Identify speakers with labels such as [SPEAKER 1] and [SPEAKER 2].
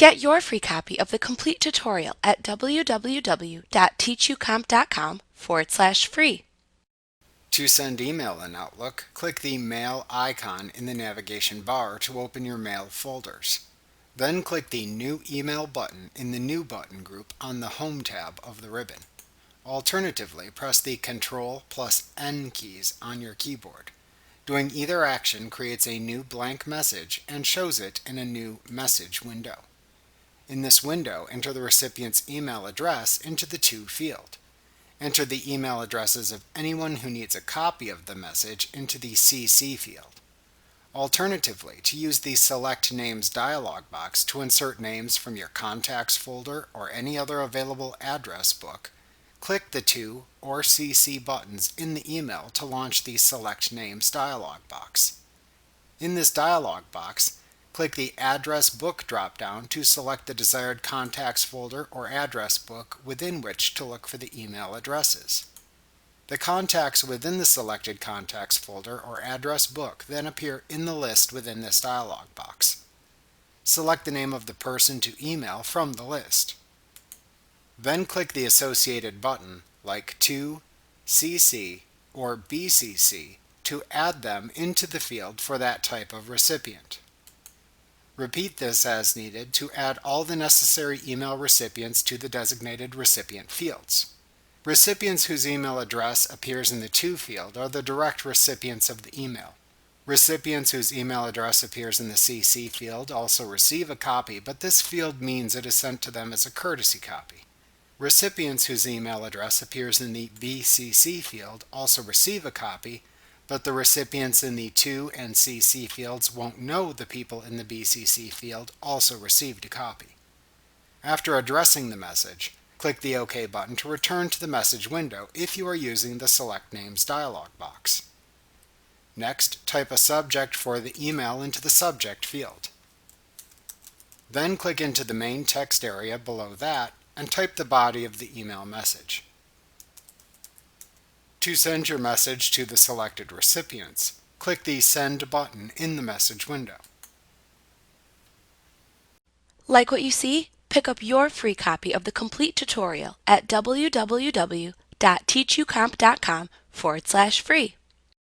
[SPEAKER 1] Get your free copy of the complete tutorial at www.teachucomp.com/free.
[SPEAKER 2] To send email in Outlook, click the Mail icon in the navigation bar to open your Mail folders. Then click the New Email button in the New button group on the Home tab of the ribbon. Alternatively, press the Ctrl+N keys on your keyboard. Doing either action creates a new blank message and shows it in a new message window. In this window, enter the recipient's email address into the To field. Enter the email addresses of anyone who needs a copy of the message into the CC field. Alternatively, to use the Select Names dialog box to insert names from your Contacts folder or any other available address book, click the To or CC buttons in the email to launch the Select Names dialog box. In this dialog box, click the Address Book drop-down to select the desired Contacts folder or address book within which to look for the email addresses. The contacts within the selected Contacts folder or address book then appear in the list within this dialog box. Select the name of the person to email from the list. Then click the associated button like To, CC, or BCC to add them into the field for that type of recipient. Repeat this as needed to add all the necessary email recipients to the designated recipient fields. Recipients whose email address appears in the To field are the direct recipients of the email. Recipients whose email address appears in the CC field also receive a copy, but this field means it is sent to them as a courtesy copy. Recipients whose email address appears in the BCC field also receive a copy, but the recipients in the To and CC fields won't know the people in the BCC field also received a copy. After addressing the message, click the OK button to return to the message window if you are using the Select Names dialog box. Next, type a subject for the email into the Subject field. Then click into the main text area below that and type the body of the email message. To send your message to the selected recipients, click the Send button in the message window.
[SPEAKER 1] Like what you see? Pick up your free copy of the complete tutorial at www.teachucomp.com/free.